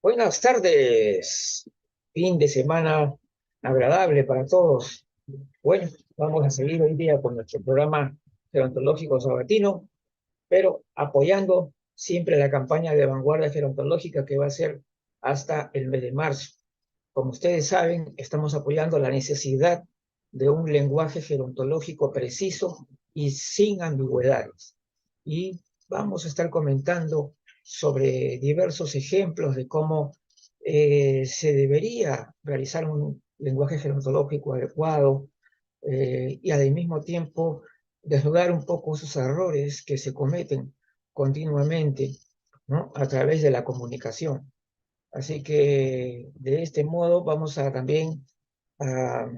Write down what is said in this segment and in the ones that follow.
Buenas tardes, fin de semana agradable para todos. Bueno, vamos a seguir hoy día con nuestro programa gerontológico sabatino, pero apoyando siempre la campaña de vanguardia gerontológica que va a ser hasta el mes de marzo. Como ustedes saben, estamos apoyando la necesidad de un lenguaje gerontológico preciso y sin ambigüedades. Y vamos a estar comentando sobre diversos ejemplos de cómo se debería realizar un lenguaje gerontológico adecuado y al mismo tiempo desnudar un poco esos errores que se cometen continuamente, ¿no? A través de la comunicación. Así que de este modo vamos a también a,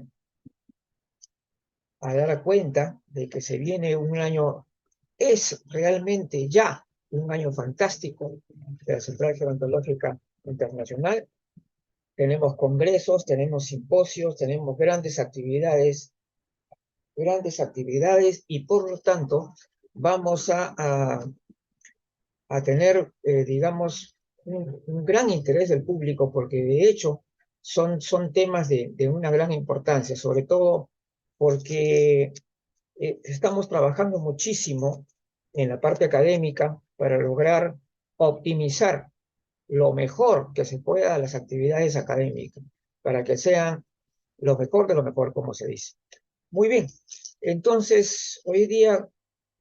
a dar cuenta de que se viene un año, es realmente ya un año fantástico de la Central Gerontológica Internacional. Tenemos congresos, tenemos simposios, tenemos grandes actividades y por lo tanto vamos a tener, digamos, un gran interés del público porque de hecho son temas de una gran importancia, sobre todo porque estamos trabajando muchísimo en la parte académica para lograr optimizar lo mejor que se pueda las actividades académicas, para que sean lo mejor de lo mejor, como se dice. Muy bien, entonces hoy día,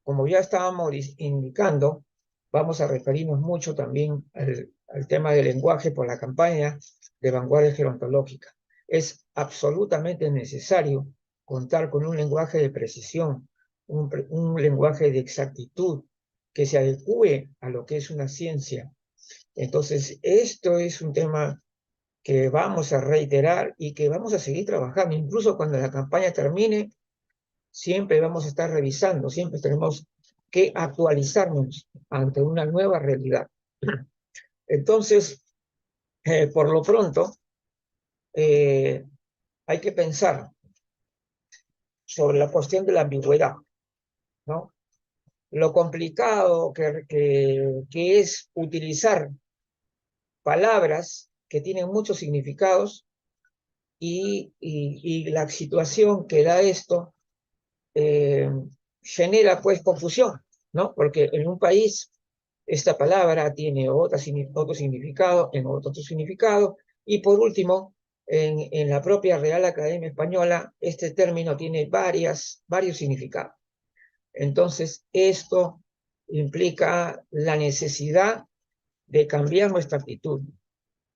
como ya estábamos indicando, vamos a referirnos mucho también al tema del lenguaje por la campaña de vanguardia gerontológica. Es absolutamente necesario contar con un lenguaje de precisión, un lenguaje de exactitud que se adecue a lo que es una ciencia. Entonces, esto es un tema que vamos a reiterar y que vamos a seguir trabajando. Incluso cuando la campaña termine, siempre vamos a estar revisando, siempre tenemos que actualizarnos ante una nueva realidad. Entonces, por lo pronto, eh, hay que pensar sobre la cuestión de la ambigüedad, ¿no? Lo complicado que es utilizar palabras que tienen muchos significados y la situación que da esto eh, genera pues confusión, ¿no? Porque en un país esta palabra tiene otro significado, en otro significado, y por último, en la propia Real Academia Española, este término tiene varios significados. Entonces, esto implica la necesidad de cambiar nuestra actitud,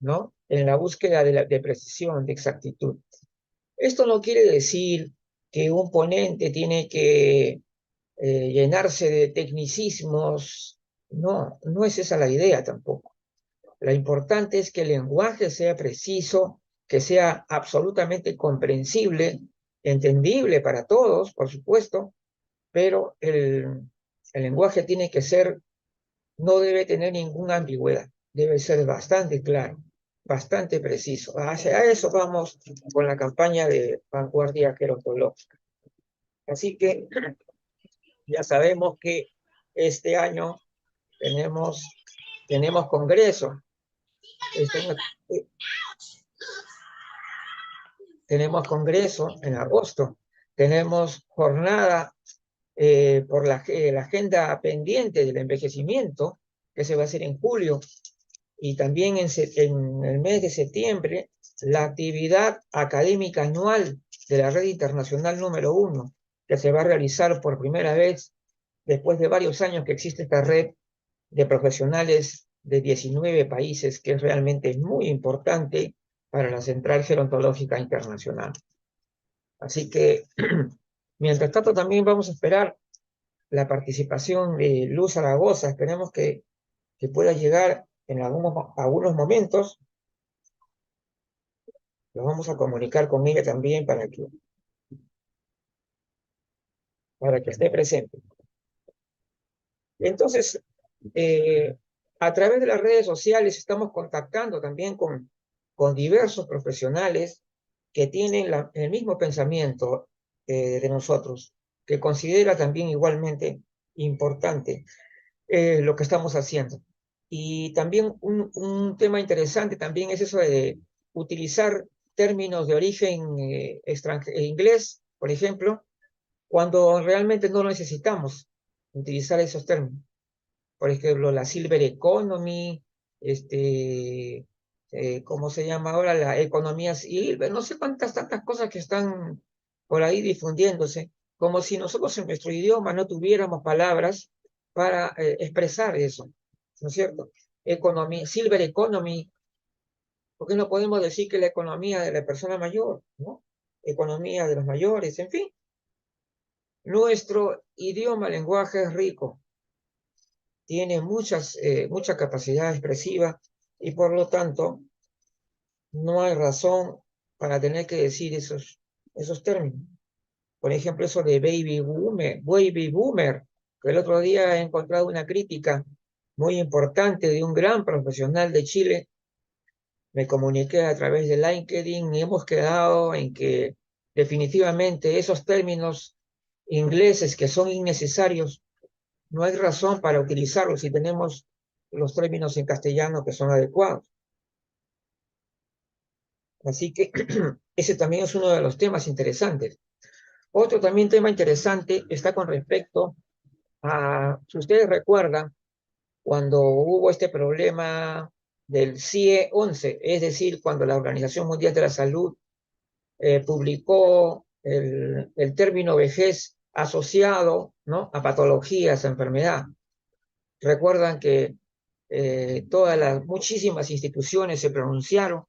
¿no? En la búsqueda de precisión, de exactitud. Esto no quiere decir que un ponente tiene que llenarse de tecnicismos. No, no es esa la idea tampoco. Lo importante es que el lenguaje sea preciso, que sea absolutamente comprensible, entendible para todos, por supuesto, pero el lenguaje tiene que ser, no debe tener ninguna ambigüedad, debe ser bastante claro, bastante preciso. Hacia eso vamos con la campaña de vanguardia gerontológica. Así que ya sabemos que este año tenemos, tenemos congreso, este año, eh, tenemos congreso en agosto, tenemos jornada por la agenda pendiente del envejecimiento, que se va a hacer en julio, y también en el mes de septiembre, la actividad académica anual de la Red Internacional número 1, que se va a realizar por primera vez después de varios años que existe esta red de profesionales de 19 países, que es realmente muy importante para la Central Gerontológica Internacional. Así que, mientras tanto, también vamos a esperar la participación de Luz Zaragoza. Esperemos que pueda llegar en algunos momentos. Nos vamos a comunicar con ella también para que esté presente. Entonces, eh, a través de las redes sociales estamos contactando también con diversos profesionales que tienen el mismo pensamiento de nosotros, que considera también igualmente importante lo que estamos haciendo. Y también un tema interesante también es eso de utilizar términos de origen inglés, por ejemplo, cuando realmente no lo necesitamos utilizar esos términos. Por ejemplo, la Silver Economy, ¿cómo se llama ahora? La economía silver, no sé cuántas tantas cosas que están por ahí difundiéndose, como si nosotros en nuestro idioma no tuviéramos palabras para expresar eso, ¿no es cierto? Economía, Silver Economy, ¿por qué no podemos decir que la economía de la persona mayor, ¿no? Economía de los mayores, en fin. Nuestro idioma, lenguaje es rico, tiene mucha capacidad expresiva y por lo tanto no hay razón para tener que decir esos términos. Por ejemplo, eso de baby boomer, que el otro día he encontrado una crítica muy importante de un gran profesional de Chile. Me comuniqué a través de LinkedIn y hemos quedado en que definitivamente esos términos ingleses que son innecesarios, no hay razón para utilizarlos si tenemos los términos en castellano que son adecuados. Así que ese también es uno de los temas interesantes. Otro también tema interesante está con respecto a, si ustedes recuerdan, cuando hubo este problema del CIE 11, es decir, cuando la Organización Mundial de la Salud publicó el término vejez asociado, ¿no?, a patologías, a enfermedad. Recuerdan que muchísimas instituciones se pronunciaron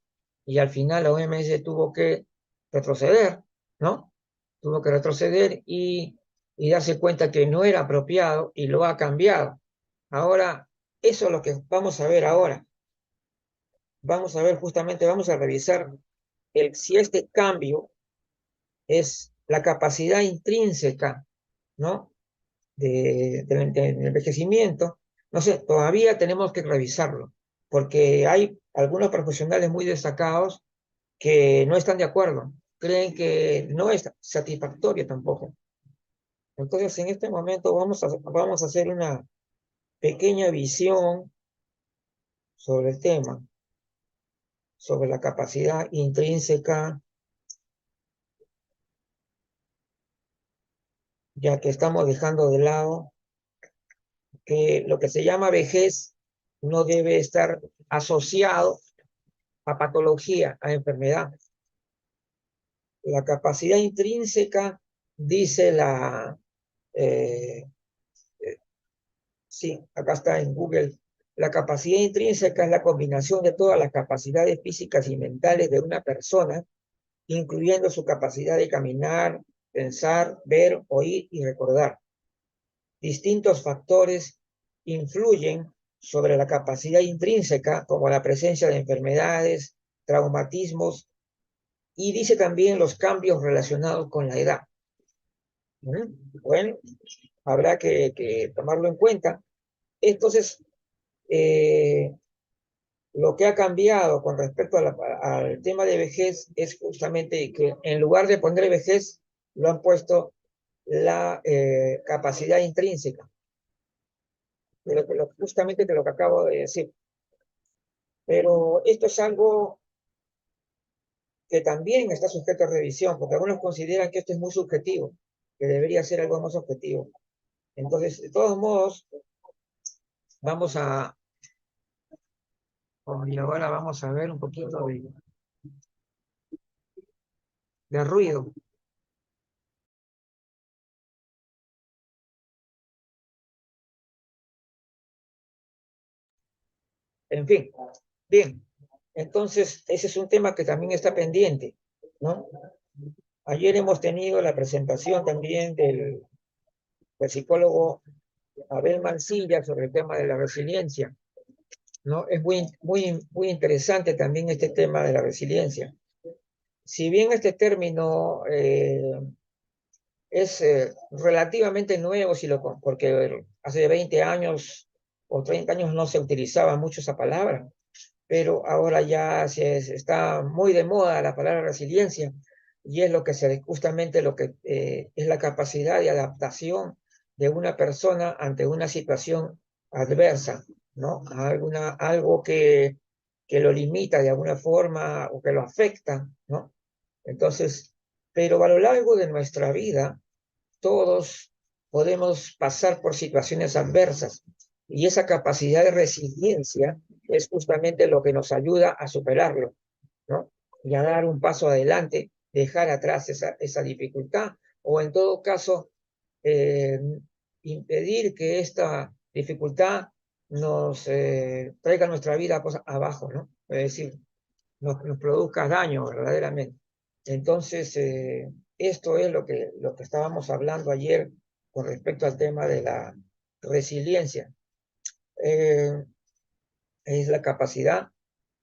y al final la OMS tuvo que retroceder, ¿no? Tuvo que retroceder y darse cuenta que no era apropiado y lo ha cambiado. Ahora, eso es lo que vamos a ver ahora. Vamos a ver justamente, vamos a revisar si este cambio es la capacidad intrínseca, ¿no?, del envejecimiento. No sé, todavía tenemos que revisarlo, porque hay algunos profesionales muy destacados que no están de acuerdo, creen que no es satisfactorio tampoco. Entonces, en este momento vamos a hacer una pequeña visión sobre el tema, sobre la capacidad intrínseca, ya que estamos dejando de lado que lo que se llama vejez no debe estar asociado a patología, a enfermedad. La capacidad intrínseca, dice eh, sí, acá está en Google, la capacidad intrínseca es la combinación de todas las capacidades físicas y mentales de una persona, incluyendo su capacidad de caminar, pensar, ver, oír y recordar. Distintos factores influyen sobre la capacidad intrínseca, como la presencia de enfermedades, traumatismos, y dice también los cambios relacionados con la edad. Bueno, habrá que tomarlo en cuenta. Entonces, lo que ha cambiado con respecto al tema de vejez es justamente que en lugar de poner vejez, lo han puesto la capacidad intrínseca, justamente de lo que acabo de decir. Pero esto es algo que también está sujeto a revisión, porque algunos consideran que esto es muy subjetivo, que debería ser algo más objetivo. Entonces, de todos modos, vamos a, y ahora vamos a ver un poquito de ruido. En fin, bien. Entonces, ese es un tema que también está pendiente, ¿no? Ayer hemos tenido la presentación también del psicólogo Abel Mancilla sobre el tema de la resiliencia, ¿no? Es muy interesante también este tema de la resiliencia. Si bien este término es relativamente nuevo, porque hace 20 años o 30 años no se utilizaba mucho esa palabra, pero ahora ya está muy de moda la palabra resiliencia y es justamente lo que es la capacidad de adaptación de una persona ante una situación adversa, ¿no? Algo que lo limita de alguna forma o que lo afecta, ¿no? Entonces, pero a lo largo de nuestra vida, todos podemos pasar por situaciones adversas y esa capacidad de resiliencia es justamente lo que nos ayuda a superarlo, ¿no? Y a dar un paso adelante, dejar atrás esa dificultad o en todo caso eh, impedir que esta dificultad nos traiga nuestra vida cosa abajo, ¿no? Es decir, nos produzca daño verdaderamente. Entonces, esto es lo que estábamos hablando ayer con respecto al tema de la resiliencia. Eh, es la capacidad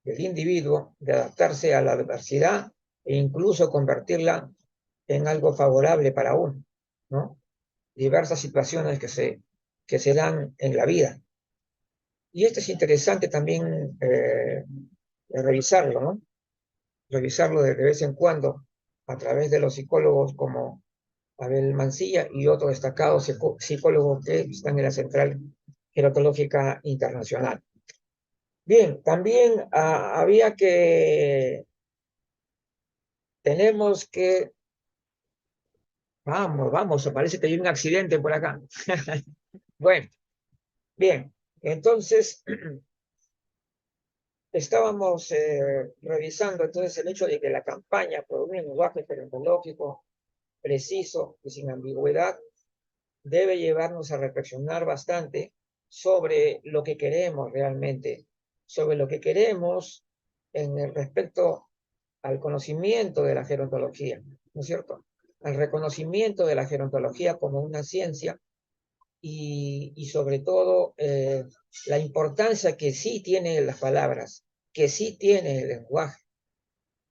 del individuo de adaptarse a la adversidad e incluso convertirla en algo favorable para uno, ¿no? Diversas situaciones que se dan en la vida. Y esto es interesante también revisarlo, ¿no? Revisarlo de vez en cuando a través de los psicólogos como Abel Mancilla y otros destacados psicólogos que están en la Central Gerontológica Internacional. Bien, también había que, tenemos que, vamos, parece que hay un accidente por acá. Bueno, bien, entonces estábamos revisando entonces el hecho de que la campaña por un lenguaje gerontológico preciso y sin ambigüedad debe llevarnos a reflexionar bastante sobre lo que queremos realmente, sobre lo que queremos en el respecto al conocimiento de la gerontología, ¿no es cierto? Al reconocimiento de la gerontología como una ciencia y sobre todo la importancia que sí tienen las palabras, que sí tiene el lenguaje.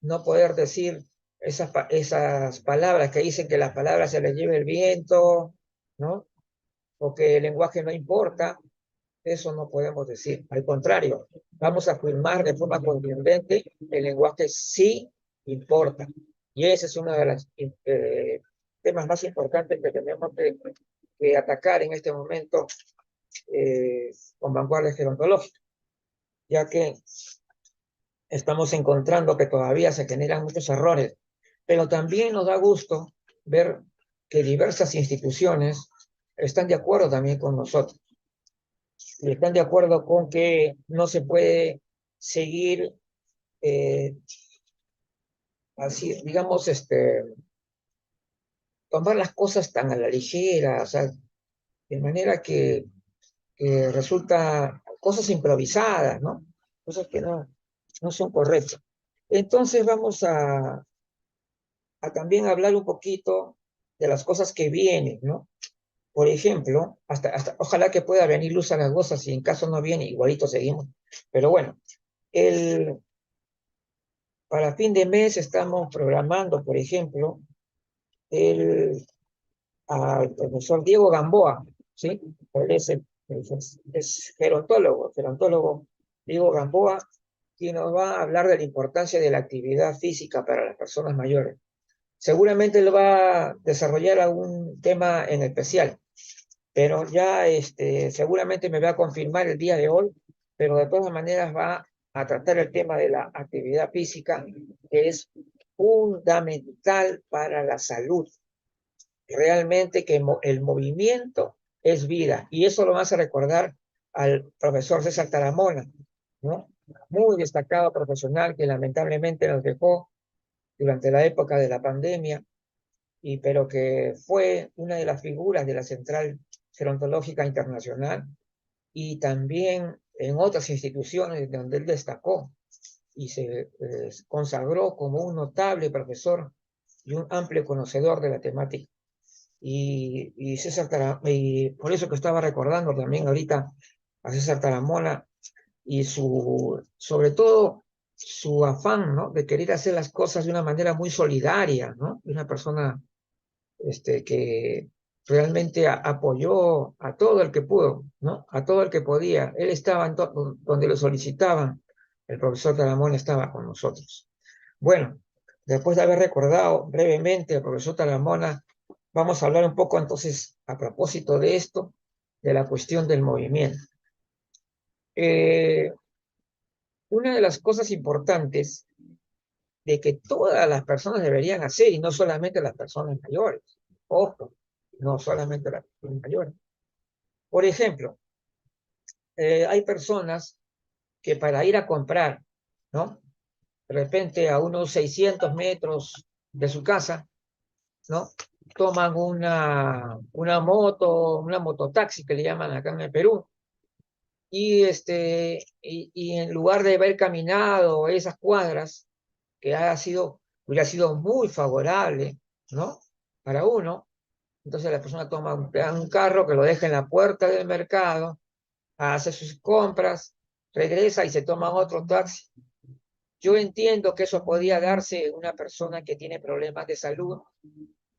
No poder decir esas palabras que dicen que las palabras se les lleve el viento, ¿no? O que el lenguaje no importa, eso no podemos decir. Al contrario, vamos a afirmar de forma contundente, el lenguaje sí importa. Y ese es uno de los temas más importantes que tenemos que atacar en este momento con vanguardia gerontológica, ya que estamos encontrando que todavía se generan muchos errores, pero también nos da gusto ver que diversas instituciones están de acuerdo también con nosotros y están de acuerdo con que no se puede seguir eh, así, digamos, tomar las cosas tan a la ligera, o sea, de manera que resulta cosas improvisadas, ¿no? Cosas que no son correctas. Entonces vamos a también hablar un poquito de las cosas que vienen, ¿no? Por ejemplo, ojalá que pueda venir Luz Zaragoza, si en caso no viene, igualito seguimos. Pero bueno, el, para fin de mes estamos programando, por ejemplo, el, al profesor Diego Gamboa, ¿sí? Él es gerontólogo Diego Gamboa, quien nos va a hablar de la importancia de la actividad física para las personas mayores. Seguramente él va a desarrollar algún tema en especial, pero ya seguramente me va a confirmar el día de hoy, pero de todas maneras va a tratar el tema de la actividad física, que es fundamental para la salud. Realmente que el movimiento es vida, y eso lo vas a recordar al profesor César Taramona, ¿no? Muy destacado profesional que lamentablemente nos dejó durante la época de la pandemia, pero que fue una de las figuras de la Central Gerontológica Internacional y también en otras instituciones donde él destacó y se consagró como un notable profesor y un amplio conocedor de la temática. Y y por eso que estaba recordando también ahorita a César Taramona y sobre todo su afán, ¿no? De querer hacer las cosas de una manera muy solidaria, ¿no? De una persona que realmente apoyó a todo el que pudo, ¿no? A todo el que podía. Él estaba donde lo solicitaban. El profesor Taramona estaba con nosotros. Bueno, después de haber recordado brevemente al profesor Taramona, vamos a hablar un poco entonces a propósito de esto, de la cuestión del movimiento. Eh, una de las cosas importantes de que todas las personas deberían hacer, y no solamente las personas mayores, ojo, no solamente las personas mayores. Por ejemplo, hay personas que para ir a comprar, ¿no? De repente a unos 600 metros de su casa, ¿no? Toman una mototaxi que le llaman acá en el Perú, y en lugar de haber caminado esas cuadras, que hubiera sido muy favorable, ¿no? Para uno, entonces la persona toma un carro que lo deja en la puerta del mercado, hace sus compras, regresa y se toma otro taxi. Yo entiendo que eso podía darse en una persona que tiene problemas de salud,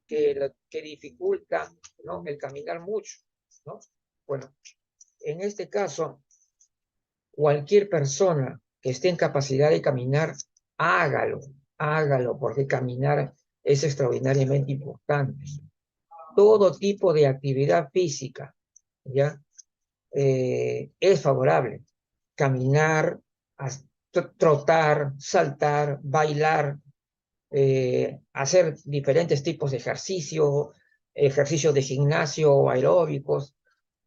que dificulta, ¿no? El caminar mucho, ¿no? Bueno, en este caso, cualquier persona que esté en capacidad de caminar, hágalo, hágalo, porque caminar es extraordinariamente importante. Todo tipo de actividad física, ¿ya? Es favorable. Caminar, trotar, saltar, bailar, hacer diferentes tipos de ejercicios de gimnasio, aeróbicos,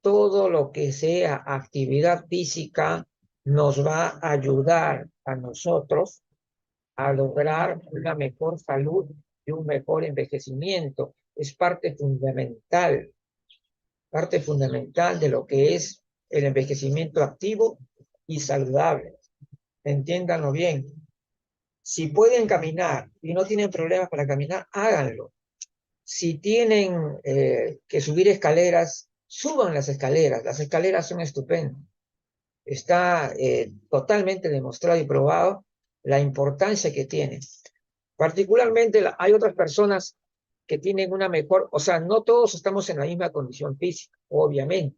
todo lo que sea actividad física nos va a ayudar a nosotros a lograr una mejor salud y un mejor envejecimiento. Es parte fundamental de lo que es el envejecimiento activo y saludable. Entiéndanlo bien. Si pueden caminar y no tienen problemas para caminar, háganlo. Si tienen que subir escaleras, suban las escaleras. Las escaleras son estupendas. Está totalmente demostrado y probado la importancia que tiene. Particularmente hay otras personas que tienen una mejor, o sea, no todos estamos en la misma condición física, obviamente.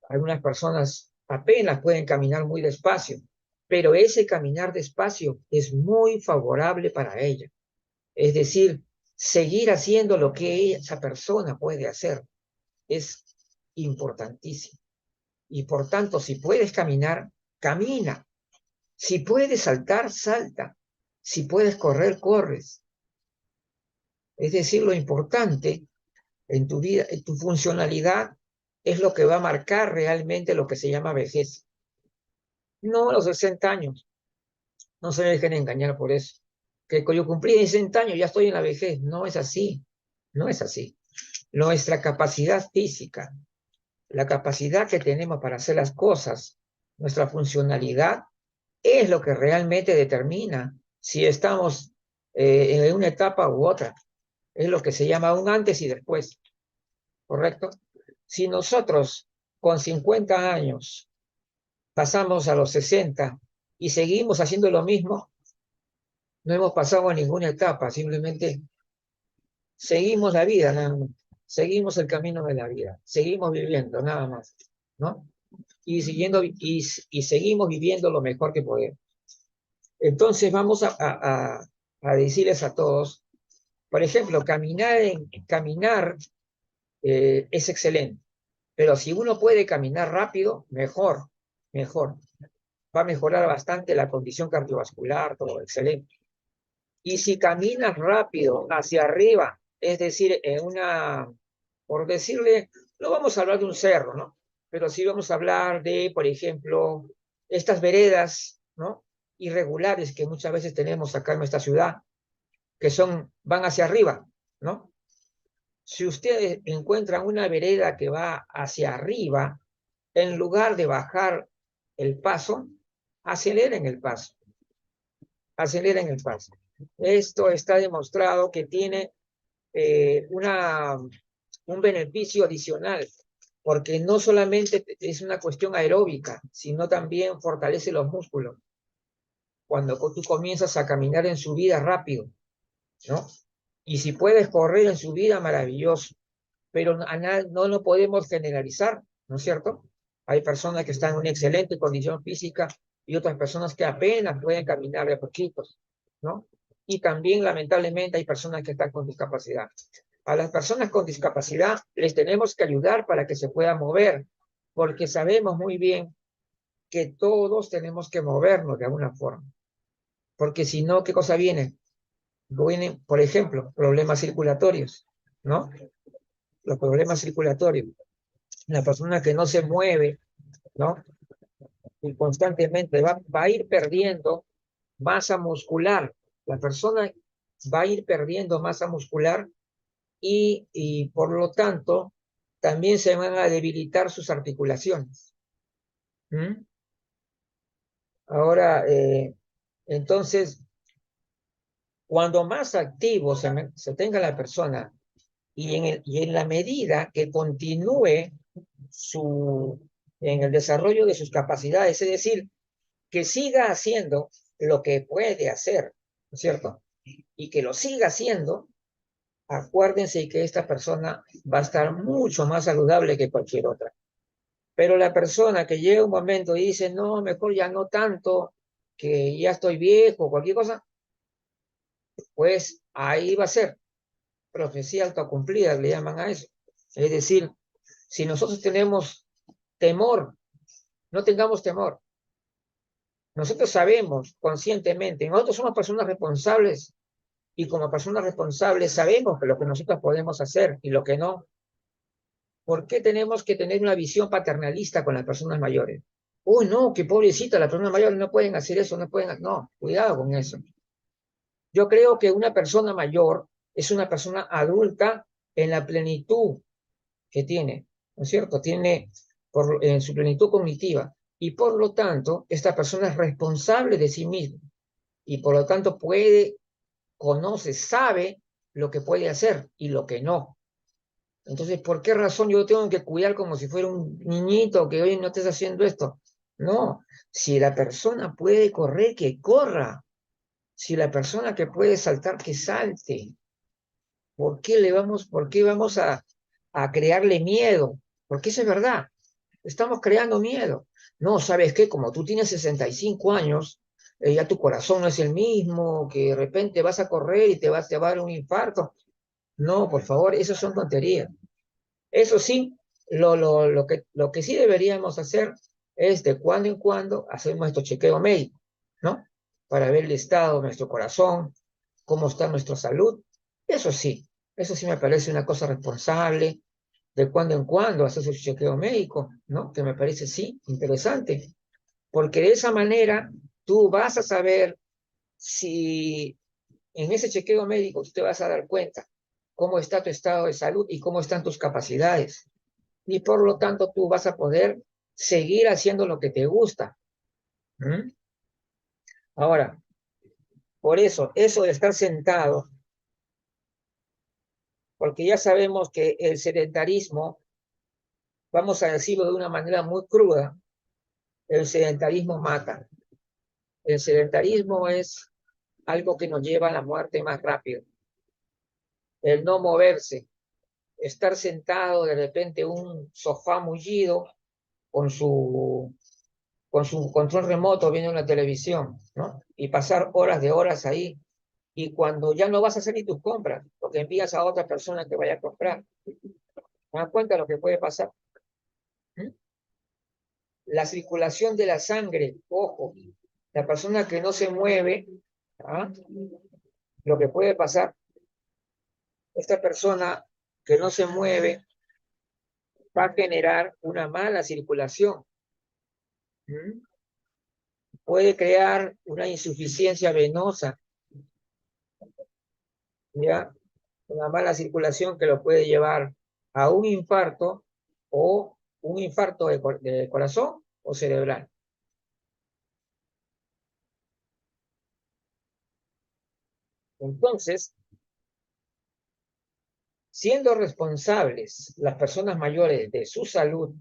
Algunas personas apenas pueden caminar muy despacio, pero ese caminar despacio es muy favorable para ella. Es decir, seguir haciendo lo que esa persona puede hacer es importantísimo. Y por tanto, si puedes caminar, camina. Si puedes saltar, salta. Si puedes correr, corres. Es decir, lo importante en tu vida, en tu funcionalidad, es lo que va a marcar realmente lo que se llama vejez. No a los 60 años. No se dejen engañar por eso. Que yo cumplí 60 años, ya estoy en la vejez. No es así. No es así. Nuestra capacidad física, la capacidad que tenemos para hacer las cosas, nuestra funcionalidad, es lo que realmente determina si estamos en una etapa u otra. Es lo que se llama un antes y después, ¿correcto? Si nosotros con 50 años pasamos a los 60 y seguimos haciendo lo mismo, no hemos pasado a ninguna etapa, simplemente seguimos la vida, nada más. Seguimos el camino de la vida, seguimos viviendo, nada más, ¿no? Y seguimos viviendo lo mejor que podemos. Entonces vamos a decirles a todos, por ejemplo, caminar es excelente, pero si uno puede caminar rápido, mejor, mejor. Va a mejorar bastante la condición cardiovascular, todo excelente. Y si caminas rápido hacia arriba, es decir, por decirle, no vamos a hablar de un cerro, ¿no? Pero sí vamos a hablar de, por ejemplo, estas veredas, ¿no? Irregulares que muchas veces tenemos acá en nuestra ciudad, que van hacia arriba, ¿no? Si ustedes encuentran una vereda que va hacia arriba, en lugar de bajar el paso, aceleren el paso, aceleren el paso. Esto está demostrado que tiene un beneficio adicional, porque no solamente es una cuestión aeróbica, sino también fortalece los músculos. Cuando tú comienzas a caminar en subida rápido, ¿no? Y si puedes correr en subida, maravilloso. Pero no lo podemos generalizar, ¿no es cierto? Hay personas que están en una excelente condición física y otras personas que apenas pueden caminar de poquitos, ¿no? Y también, lamentablemente, hay personas que están con discapacidad. A las personas con discapacidad les tenemos que ayudar para que se puedan mover, porque sabemos muy bien que todos tenemos que movernos de alguna forma, porque si no, ¿qué cosa viene? Vienen, por ejemplo, problemas circulatorios, ¿no? Los problemas circulatorios. La persona que no se mueve, ¿no? Y constantemente va a ir perdiendo masa muscular. La persona va a ir perdiendo masa muscular y por lo tanto también se van a debilitar sus articulaciones. ¿Mm? Ahora, entonces, cuando más activo se tenga la persona y en la medida que continúe su, en el desarrollo de sus capacidades, es decir, que siga haciendo lo que puede hacer, ¿no es cierto? Y que lo siga haciendo, acuérdense que esta persona va a estar mucho más saludable que cualquier otra. Pero la persona que llega un momento y dice, no, mejor ya no tanto, que ya estoy viejo, cualquier cosa, pues ahí va a ser profecía autocumplida, le llaman a eso. Es decir, si nosotros tenemos temor, no tengamos temor. Nosotros sabemos conscientemente, nosotros somos personas responsables y como personas responsables sabemos que lo que nosotros podemos hacer y lo que no. ¿Por qué tenemos que tener una visión paternalista con las personas mayores? Uy, no, qué pobrecita, las personas mayores no pueden hacer eso, no pueden. No, cuidado con eso. Yo creo que una persona mayor es una persona adulta en la plenitud que tiene, ¿no es cierto? Tiene en su plenitud cognitiva y por lo tanto esta persona es responsable de sí misma y por lo tanto conoce, sabe lo que puede hacer y lo que no. Entonces, ¿por qué razón yo tengo que cuidar como si fuera un niñito que hoy no estés haciendo esto? No, si la persona puede correr, que corra. Si la persona que puede saltar, que salte. ¿Por qué vamos a crearle miedo? Porque eso es verdad. Estamos creando miedo. No, ¿sabes qué? Como tú tienes 65 años, ya tu corazón no es el mismo, que de repente vas a correr y te va a dar un infarto. No, por favor, eso son tonterías. Eso sí, lo que sí deberíamos hacer es de cuando en cuando hacer nuestro chequeo médico, ¿no? Para ver el estado de nuestro corazón, cómo está nuestra salud. Eso sí me parece una cosa responsable, de cuando en cuando hacer su chequeo médico, ¿no? Que me parece, sí, interesante, porque de esa manera tú vas a saber si en ese chequeo médico tú te vas a dar cuenta cómo está tu estado de salud y cómo están tus capacidades y por lo tanto tú vas a poder seguir haciendo lo que te gusta. ¿Mm? Ahora, por eso de estar sentado, porque ya sabemos que el sedentarismo, vamos a decirlo de una manera muy cruda, el sedentarismo mata. El sedentarismo es algo que nos lleva a la muerte más rápido. El no moverse, estar sentado de repente en un sofá mullido con su con su control remoto viendo una televisión, ¿no? Y pasar horas de horas ahí. Y cuando ya no vas a hacer ni tus compras, porque envías a otra persona que vaya a comprar. ¿Te das cuenta de lo que puede pasar? ¿Mm? La circulación de la sangre, ojo, la persona que no se mueve, ¿ah? Lo que puede pasar, esta persona que no se mueve va a generar una mala circulación. ¿Mm? Puede crear una insuficiencia venosa, ¿ya? Una mala circulación que lo puede llevar a un infarto o un infarto de corazón o cerebral. Entonces, siendo responsables las personas mayores de su salud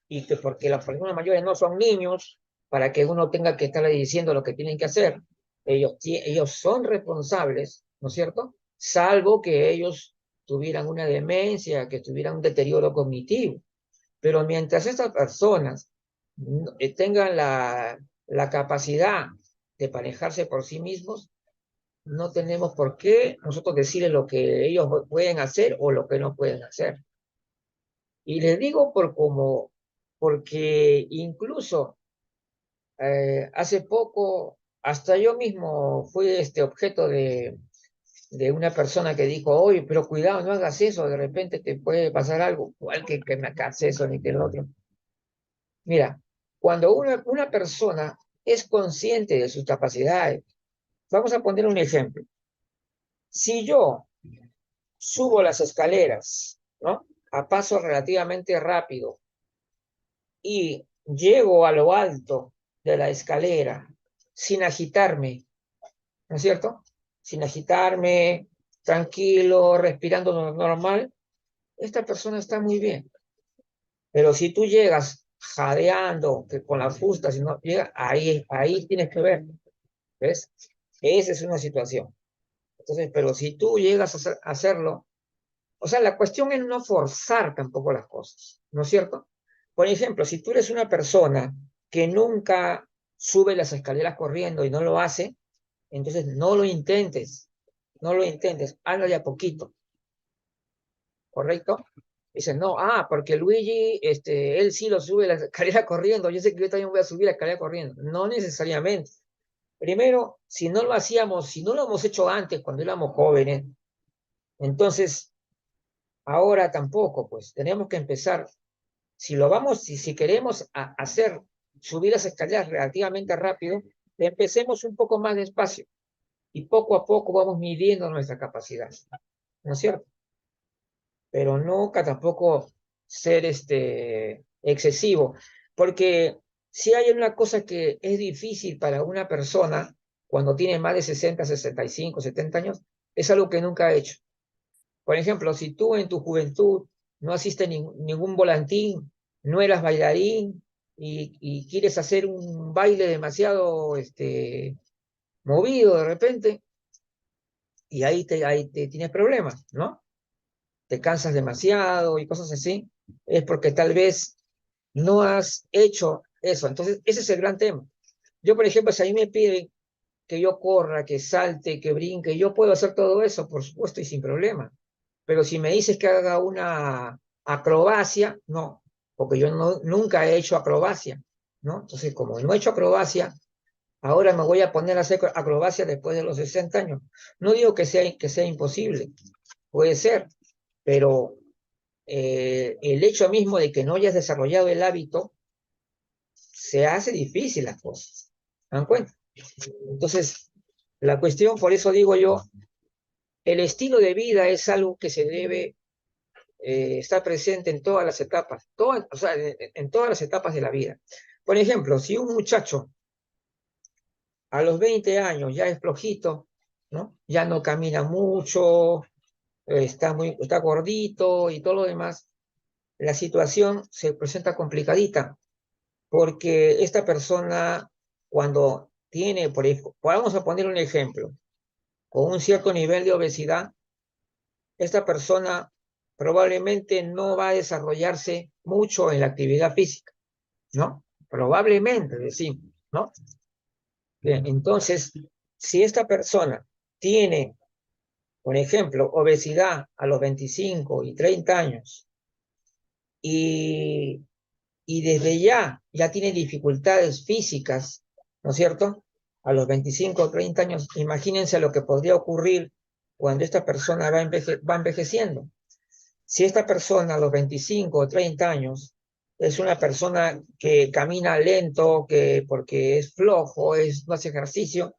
y que porque las personas mayores no son niños para que uno tenga que estarle diciendo lo que tienen que hacer, ellos son responsables, ¿no es cierto? Salvo que ellos tuvieran una demencia, que tuvieran un deterioro cognitivo. Pero mientras estas personas tengan la capacidad de manejarse por sí mismos, no tenemos por qué nosotros decirles lo que ellos pueden hacer o lo que no pueden hacer. Y les digo porque incluso hace poco, hasta yo mismo fui objeto de una persona que dijo, oye, pero cuidado, no hagas eso, de repente te puede pasar algo, igual que me hagas eso ni que el otro. Mira, cuando una persona es consciente de sus capacidades, vamos a poner un ejemplo. Si yo subo las escaleras, ¿no? A paso relativamente rápido y llego a lo alto de la escalera sin agitarme, ¿no es cierto? Sin agitarme, tranquilo, respirando normal, esta persona está muy bien. Pero si tú llegas jadeando, que con las fustas, si no llega, ahí tienes que ver, ¿ves? Esa es una situación. Entonces, pero si tú llegas a hacerlo, o sea, la cuestión es no forzar tampoco las cosas, ¿no es cierto? Por ejemplo, si tú eres una persona que nunca sube las escaleras corriendo y no lo hace, entonces no lo intentes, no lo intentes, hazlo de a poquito, ¿correcto? Dicen, no, porque Luigi, él sí lo sube la escalera corriendo, yo sé que yo también voy a subir la escalera corriendo. No necesariamente. Primero, si no lo hacíamos, si no lo hemos hecho antes, cuando éramos jóvenes, entonces ahora tampoco, pues tenemos que empezar. Si queremos hacer, subir las escaleras relativamente rápido, empecemos un poco más despacio y poco a poco vamos midiendo nuestra capacidad, ¿no es cierto? Pero nunca tampoco ser excesivo, porque si hay una cosa que es difícil para una persona cuando tiene más de 60, 65, 70 años, es algo que nunca ha hecho. Por ejemplo, si tú en tu juventud no hiciste ningún volantín, no eras bailarín y quieres hacer un baile demasiado movido de repente, y ahí te tienes problemas, ¿no? Te cansas demasiado y cosas así, es porque tal vez no has hecho eso. Entonces, ese es el gran tema. Yo, por ejemplo, si a mí me piden que yo corra, que salte, que brinque, yo puedo hacer todo eso, por supuesto, y sin problema. Pero si me dices que haga una acrobacia, no, porque yo nunca he hecho acrobacia, ¿no? Entonces, como no he hecho acrobacia, ahora me voy a poner a hacer acrobacia después de los 60 años. No digo que sea imposible, puede ser, pero el hecho mismo de que no hayas desarrollado el hábito, se hace difícil las cosas. ¿Se dan cuenta? Entonces, la cuestión, por eso digo yo, el estilo de vida es algo que se debe estar presente en todas las etapas, o sea, en todas las etapas de la vida. Por ejemplo, si un muchacho a los 20 años ya es flojito, ¿no? Ya no camina mucho, está gordito y todo lo demás, la situación se presenta complicadita, porque esta persona, cuando tiene, por ejemplo, vamos a poner un ejemplo, con un cierto nivel de obesidad, esta persona probablemente no va a desarrollarse mucho en la actividad física, ¿no? Probablemente, decimos, ¿no? Bien, entonces, si esta persona tiene, por ejemplo, obesidad a los 25 y 30 años y, y desde ya tiene dificultades físicas, ¿no es cierto? A los 25 o 30 años, imagínense lo que podría ocurrir cuando esta persona va envejeciendo. Si esta persona a los 25 o 30 años es una persona que camina lento, que porque es flojo, no hace ejercicio,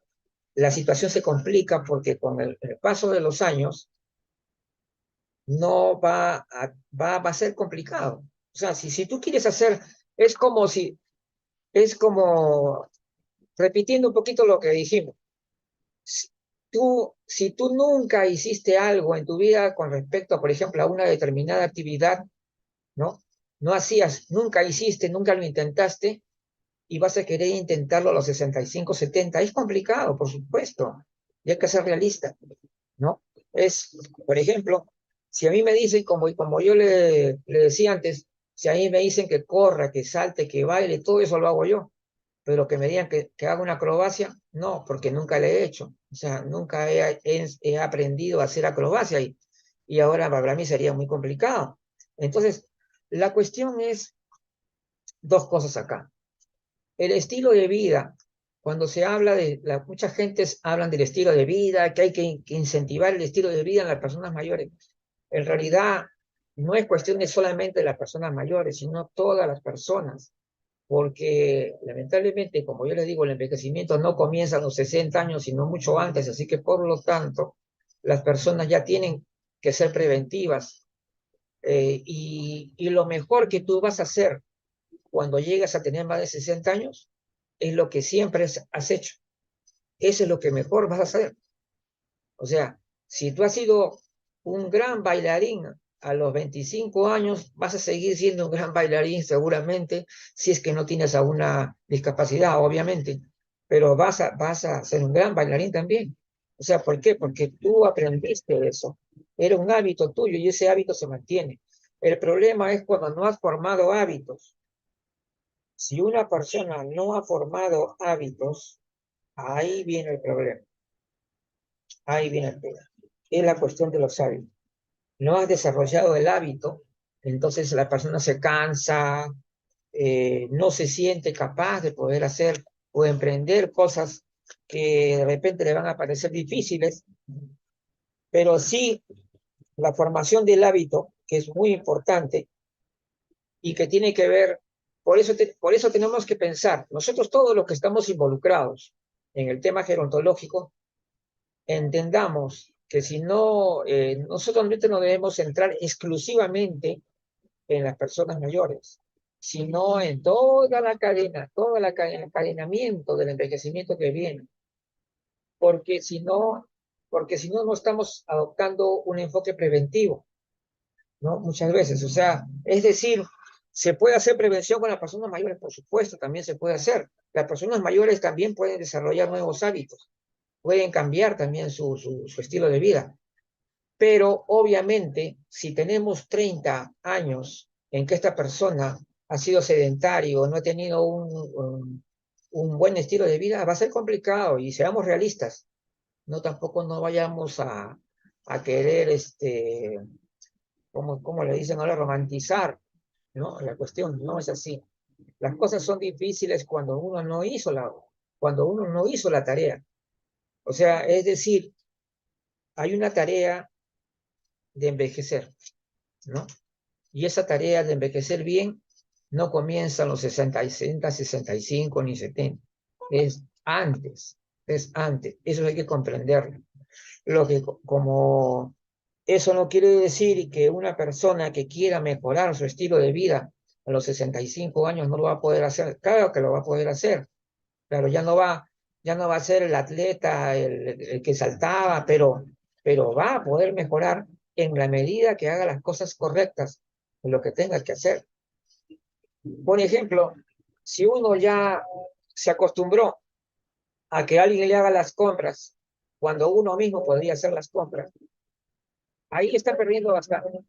la situación se complica porque con el paso de los años no va a ser complicado. O sea, si tú quieres hacer, es como es como, repitiendo un poquito lo que dijimos, si si tú nunca hiciste algo en tu vida con respecto, por ejemplo, a una determinada actividad, ¿no? No hacías, nunca hiciste, nunca lo intentaste y vas a querer intentarlo a los 65, 70. Es complicado, por supuesto, y hay que ser realista, ¿no? Por ejemplo, si a mí me dicen, como yo le decía antes, si a mí me dicen que corra, que salte, que baile, todo eso lo hago yo, pero que me digan que haga una acrobacia, no, porque nunca le he hecho, o sea, nunca he aprendido a hacer acrobacia y ahora para mí sería muy complicado. Entonces, la cuestión es dos cosas acá. El estilo de vida, cuando se habla muchas gentes hablan del estilo de vida, que hay que incentivar el estilo de vida en las personas mayores. En realidad, no es cuestión de solamente las personas mayores, sino todas las personas, porque lamentablemente, como yo les digo, el envejecimiento no comienza a los 60 años, sino mucho antes, así que por lo tanto, las personas ya tienen que ser preventivas. Y lo mejor que tú vas a hacer cuando llegas a tener más de 60 años es lo que siempre has hecho. Eso es lo que mejor vas a hacer. O sea, si tú has sido un gran bailarín a los 25 años, vas a seguir siendo un gran bailarín seguramente, si es que no tienes alguna discapacidad, obviamente, pero vas a ser un gran bailarín también. O sea, ¿por qué? Porque tú aprendiste eso. Era un hábito tuyo y ese hábito se mantiene. El problema es cuando no has formado hábitos. Si una persona no ha formado hábitos, ahí viene el problema. Ahí viene el problema. Es la cuestión de los hábitos. No has desarrollado el hábito, entonces la persona se cansa, no se siente capaz de poder hacer o emprender cosas que de repente le van a parecer difíciles, pero sí la formación del hábito, que es muy importante y que tiene que ver, por eso tenemos que pensar, nosotros todos los que estamos involucrados en el tema gerontológico, entendamos que si no, nosotros no debemos centrar exclusivamente en las personas mayores, sino en toda la cadena, el encadenamiento del envejecimiento que viene, porque si no, no estamos adoptando un enfoque preventivo, ¿no? Muchas veces, o sea, es decir, se puede hacer prevención con las personas mayores, por supuesto, también se puede hacer. Las personas mayores también pueden desarrollar nuevos hábitos, pueden cambiar también su estilo de vida. Pero obviamente, si tenemos 30 años en que esta persona ha sido sedentario, no ha tenido un buen estilo de vida, va a ser complicado y seamos realistas. No, tampoco no vayamos a querer, como le dicen ahora, romantizar, ¿no? La cuestión no es así. Las cosas son difíciles cuando uno no hizo la tarea. O sea, es decir, hay una tarea de envejecer, ¿no? Y esa tarea de envejecer bien no comienza a los 60, 60, 65 ni 70. Es antes, es antes. Eso hay que comprenderlo. Como eso no quiere decir que una persona que quiera mejorar su estilo de vida a los 65 años no lo va a poder hacer. Claro que lo va a poder hacer. Claro, ya no va a ser el atleta, el que saltaba, pero va a poder mejorar en la medida que haga las cosas correctas en lo que tenga que hacer. Por ejemplo, si uno ya se acostumbró a que alguien le haga las compras cuando uno mismo podría hacer las compras, ahí está perdiendo bastante.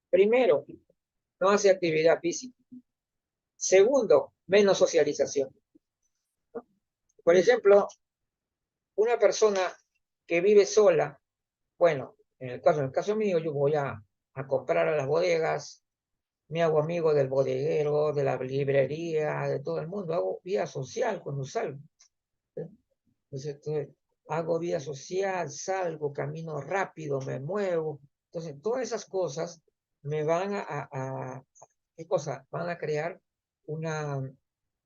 Primero, no hace actividad física. Segundo, menos socialización. Por ejemplo, una persona que vive sola, bueno, en el caso mío, yo voy a comprar a las bodegas, me hago amigo del bodeguero, de la librería, de todo el mundo, hago vida social cuando salgo. Entonces, hago vida social, salgo, camino rápido, me muevo. Entonces, todas esas cosas me van ¿qué cosa? Van a crear una,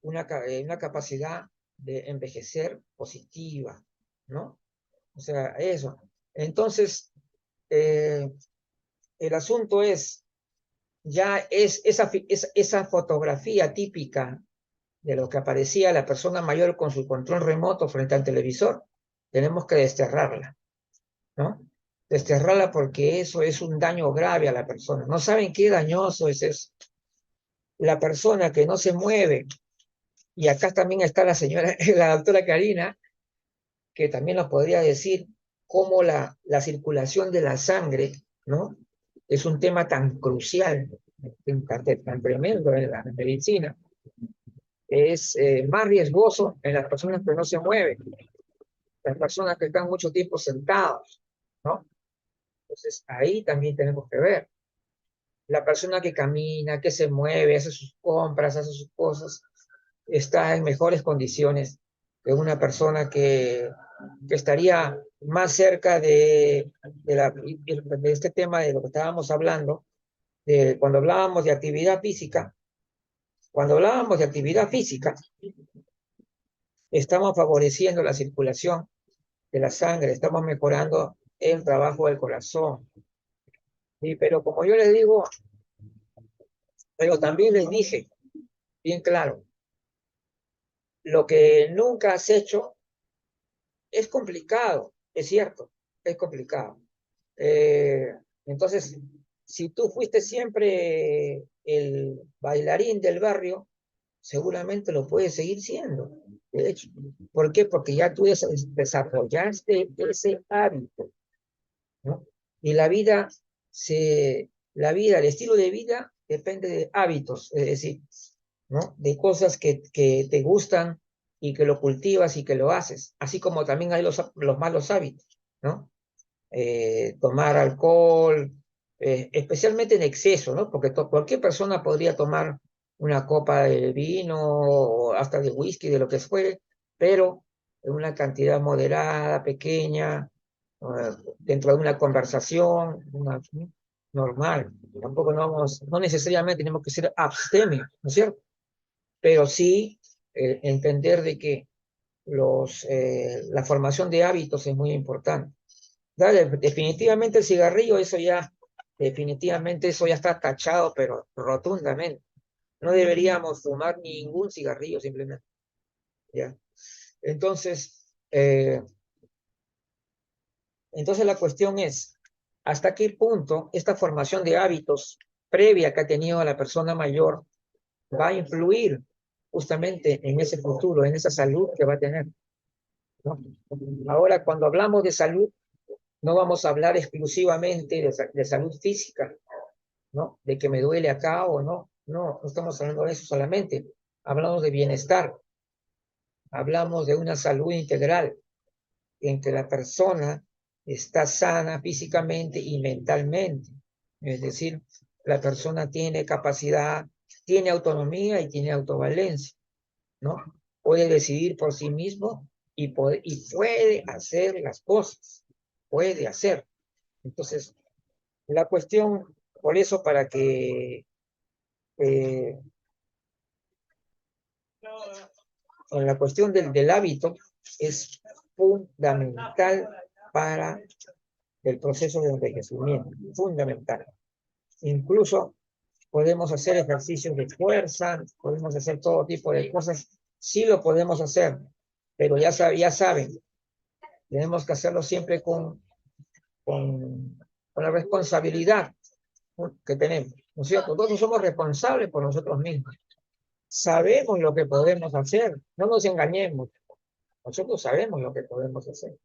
una capacidad de envejecer positiva, ¿no? O sea, eso. Entonces, eh, el asunto es, ya es esa fotografía típica de lo que aparecía la persona mayor con su control remoto frente al televisor, tenemos que desterrarla, ¿no? Desterrarla porque eso es un daño grave a la persona. ¿No saben qué dañoso es eso? La persona que no se mueve, y acá también está la señora, la doctora Karina, que también nos podría decir cómo la circulación de la sangre, ¿no? Es un tema tan crucial, tan tremendo en la medicina. Es más riesgoso en las personas que no se mueven, las personas que están mucho tiempo sentados, ¿no? Entonces ahí también tenemos que ver. La persona que camina, que se mueve, hace sus compras, hace sus cosas, está en mejores condiciones que una persona que estaría más cerca de este tema de lo que estábamos hablando, cuando hablábamos de actividad física. Cuando hablábamos de actividad física, estamos favoreciendo la circulación de la sangre, estamos mejorando el trabajo del corazón. Sí, pero como yo les digo, pero también les dije, bien claro, lo que nunca has hecho es complicado, es cierto, es complicado. Eh, entonces, si tú fuiste siempre el bailarín del barrio, seguramente lo puedes seguir siendo. De hecho, ¿por qué? Porque ya tú desarrollaste ese hábito, ¿no? Y el estilo de vida depende de hábitos, es decir, ¿no? De cosas que te gustan y que lo cultivas y que lo haces, así como también hay los malos hábitos, ¿no? Tomar alcohol, especialmente en exceso, ¿no? Porque cualquier persona podría tomar una copa de vino o hasta de whisky, de lo que fuere, pero en una cantidad moderada, pequeña, dentro de una conversación normal. Tampoco no necesariamente tenemos que ser abstemios, ¿no es cierto? Pero sí entender de que la formación de hábitos es muy importante. Dale, definitivamente el cigarrillo, definitivamente eso ya está tachado, pero rotundamente. No deberíamos fumar ningún cigarrillo simplemente, ¿ya? Entonces, entonces la cuestión es, ¿hasta qué punto esta formación de hábitos previa que ha tenido la persona mayor va a influir justamente en ese futuro, en esa salud que va a tener, ¿no? Ahora, cuando hablamos de salud, no vamos a hablar exclusivamente de salud física, ¿no? De que me duele acá o no. No, no estamos hablando de eso solamente. Hablamos de bienestar. Hablamos de una salud integral en que la persona está sana físicamente y mentalmente. Es decir, la persona tiene capacidad, tiene autonomía y tiene autovalencia, ¿no? Puede decidir por sí mismo y puede hacer las cosas. Puede hacer. Entonces, la cuestión, por eso, para que eh, en la cuestión del hábito es fundamental para el proceso de envejecimiento, fundamental. Incluso podemos hacer ejercicios de fuerza, podemos hacer todo tipo de cosas, sí lo podemos hacer, pero ya saben, tenemos que hacerlo siempre con la responsabilidad, ¿no?, que tenemos, ¿no es cierto? Nosotros somos responsables por nosotros mismos. Sabemos lo que podemos hacer, no nos engañemos. Nosotros sabemos lo que podemos hacer.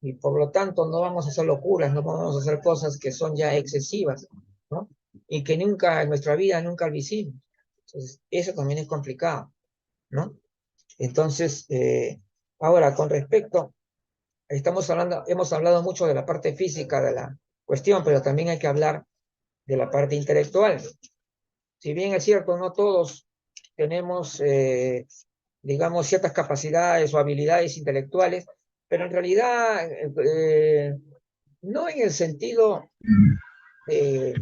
Y por lo tanto no vamos a hacer locuras, no vamos a hacer cosas que son ya excesivas, ¿no? Y que nunca en nuestra vida nunca lo hicimos. Entonces, eso también es complicado, ¿no? Entonces, ahora, con respecto, hemos hablado mucho de la parte física de la cuestión, pero también hay que hablar de la parte intelectual. Si bien es cierto, no todos tenemos, digamos, ciertas capacidades o habilidades intelectuales, pero en realidad no en el sentido eh,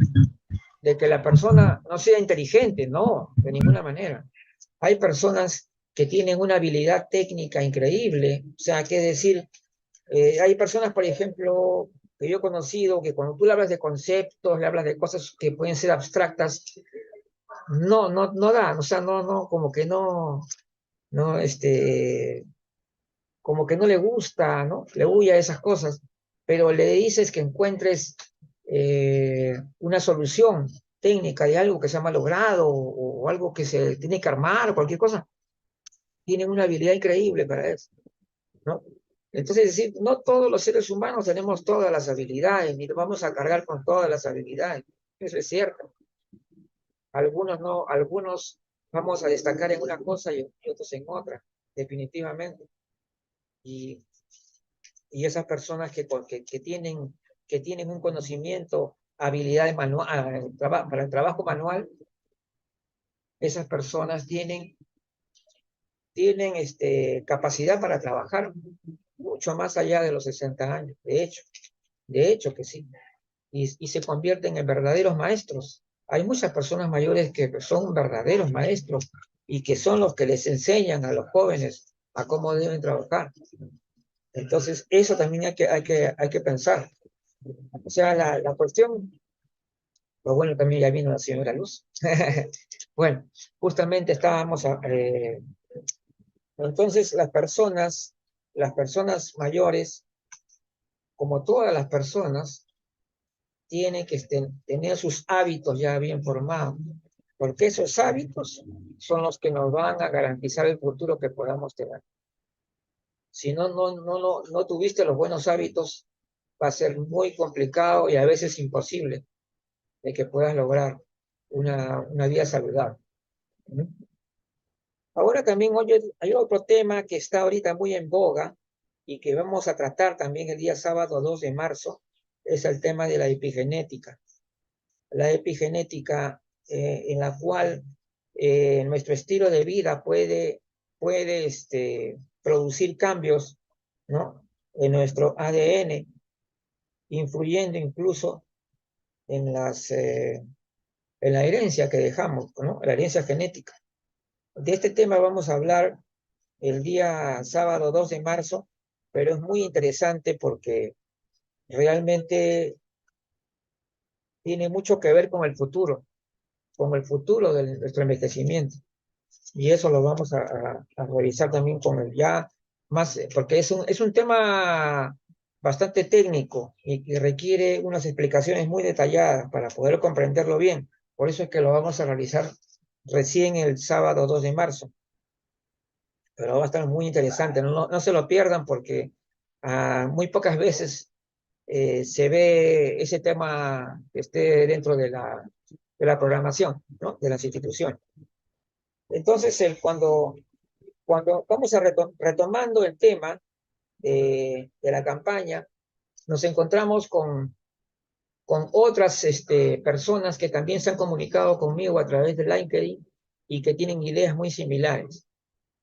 de que la persona no sea inteligente, no, de ninguna manera. Hay personas que tienen una habilidad técnica increíble, o sea, qué decir, hay personas, por ejemplo, que yo he conocido, que cuando tú le hablas de conceptos, le hablas de cosas que pueden ser abstractas, no da, o sea, como que no, como que no le gusta, ¿no? Le huye a esas cosas, pero le dices que encuentres una solución técnica de algo que se ha malogrado o algo que se tiene que armar o cualquier cosa, tienen una habilidad increíble para eso, ¿no? Entonces, es decir, no todos los seres humanos tenemos todas las habilidades, ni vamos a cargar con todas las habilidades. Eso es cierto. Algunos no, algunos vamos a destacar en una cosa y otros en otra, definitivamente. Y, y esas personas que tienen un conocimiento, habilidades para el trabajo manual, esas personas tienen tienen capacidad para trabajar mucho más allá de los 60 años, de hecho que sí, y se convierten en verdaderos maestros. Hay muchas personas mayores que son verdaderos maestros y que son los que les enseñan a los jóvenes a cómo deben trabajar. Entonces, eso también hay que pensar. O sea, la cuestión, pues bueno, también ya vino la señora Luz. Bueno, justamente estábamos, entonces las personas mayores, como todas las personas, tienen que tener sus hábitos ya bien formados, porque esos hábitos son los que nos van a garantizar el futuro que podamos tener. Si no tuviste los buenos hábitos, va a ser muy complicado y a veces imposible de que puedas lograr una vida saludable. Ahora también hay otro tema que está ahorita muy en boga y que vamos a tratar también el día sábado 2 de marzo, es el tema de la epigenética. La epigenética en la cual nuestro estilo de vida puede producir cambios, ¿no?, en nuestro ADN, influyendo incluso en en la herencia que dejamos, ¿no?, la herencia genética. De este tema vamos a hablar el día sábado 2 de marzo, pero es muy interesante porque realmente tiene mucho que ver con el futuro de nuestro envejecimiento. Y eso lo vamos a revisar también con el ya más, porque es un tema bastante técnico y que requiere unas explicaciones muy detalladas para poder comprenderlo bien. Por eso es que lo vamos a realizar recién el sábado 2 de marzo. Pero va a estar muy interesante, no se lo pierdan porque muy pocas veces se ve ese tema que esté dentro de la programación, ¿no?, de las instituciones. Entonces, cuando vamos retomando el tema de la campaña, nos encontramos con otras personas que también se han comunicado conmigo a través de LinkedIn y que tienen ideas muy similares.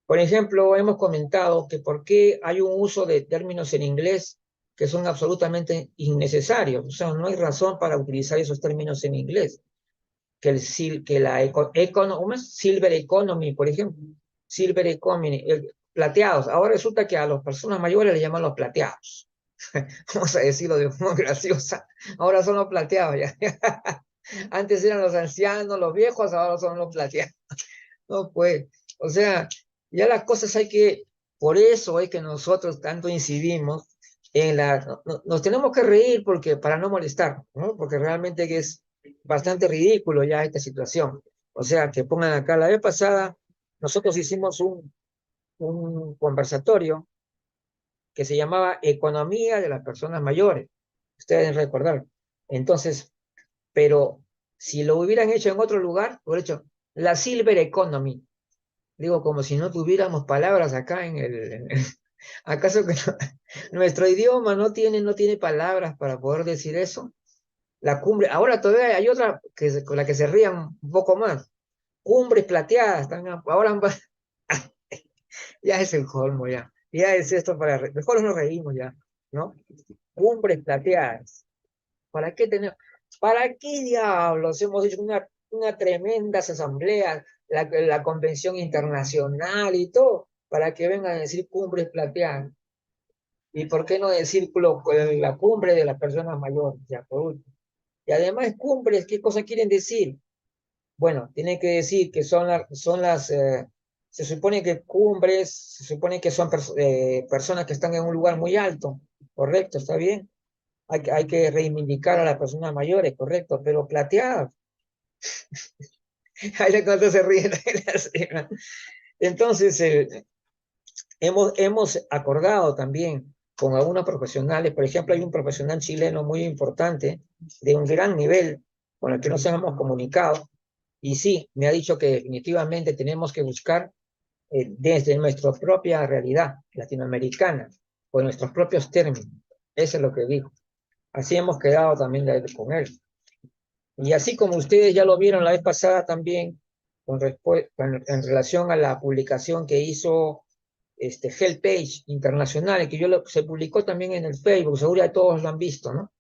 Por ejemplo, hemos comentado que por qué hay un uso de términos en inglés que son absolutamente innecesarios. O sea, no hay razón para utilizar esos términos en inglés. Que la Silver Economy, por ejemplo. Silver Economy, plateados. Ahora resulta que a las personas mayores le llaman los plateados. Vamos a decirlo de forma graciosa. Ahora son los plateados ya. Antes eran los ancianos, los viejos, ahora son los plateados. No, pues, o sea, ya las cosas por eso es que nosotros tanto incidimos en nos tenemos que reír porque, para no molestar, ¿no? Porque realmente que es bastante ridículo ya esta situación. O sea, que pongan acá, la vez pasada, nosotros hicimos un conversatorio que se llamaba Economía de las Personas Mayores. Ustedes deben recordar. Entonces, pero si lo hubieran hecho en otro lugar, hubieran hecho la Silver Economy. Digo, como si no tuviéramos palabras acá ¿Acaso que nuestro idioma no tiene palabras para poder decir eso? La cumbre, ahora todavía hay otra con la que se rían un poco más. Cumbres plateadas, ahora ya es el colmo ya. Ya es esto mejor nos reímos ya, ¿no? Cumbres plateadas. ¿Para qué diablos hemos hecho una tremenda asamblea, la convención internacional y todo, para que vengan a decir cumbres plateadas? ¿Y por qué no decir la cumbre de las personas mayores? Ya, por último. Y además, cumbres, ¿qué cosa quieren decir? Bueno, tienen que decir que se supone que cumbres, se supone que son personas que están en un lugar muy alto, correcto, está bien. Hay que reivindicar a las personas mayores, correcto, pero plateadas. Ahí le cuento, se ríen. Entonces, hemos acordado también con algunos profesionales, por ejemplo, hay un profesional chileno muy importante, de un gran nivel, con el que nos hemos comunicado, y sí, me ha dicho que definitivamente tenemos que buscar desde nuestra propia realidad latinoamericana, con nuestros propios términos. Eso es lo que dijo. Así hemos quedado también con él. Y así como ustedes ya lo vieron la vez pasada también, en relación a la publicación que hizo Helpage Internacional, que se publicó también en el Facebook, seguro ya todos lo han visto, ¿no?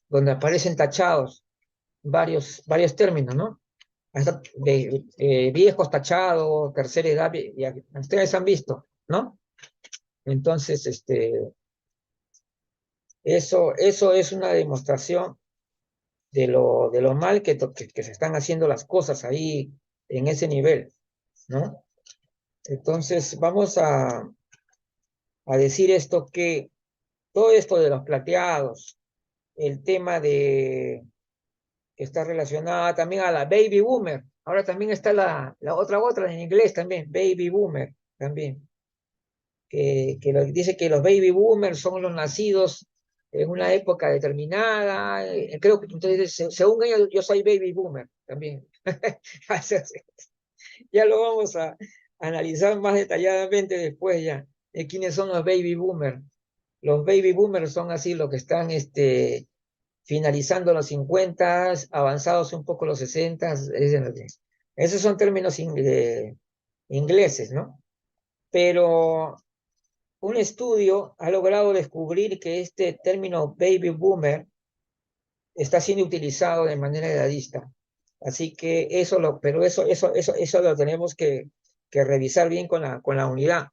Donde aparecen tachados varios términos, ¿no? Hasta viejos tachados, tercera edad, ya, ustedes han visto, ¿no? Entonces, eso es una demostración de lo mal que se están haciendo las cosas ahí en ese nivel, ¿no? Entonces, vamos a decir esto, que todo esto de los plateados, el tema que está relacionada también a la baby boomer, ahora también está la otra en inglés también, baby boomer también, dice que los baby boomers son los nacidos en una época determinada, creo que entonces, según ellos, yo soy baby boomer también. Ya lo vamos a analizar más detalladamente después ya, de quiénes son los baby boomers. Los baby boomers son así los que están finalizando los 50, avanzados un poco los 60. Esos son términos ingleses, ¿no? Pero un estudio ha logrado descubrir que este término baby boomer está siendo utilizado de manera edadista. Así que pero eso lo tenemos que revisar bien con la unidad.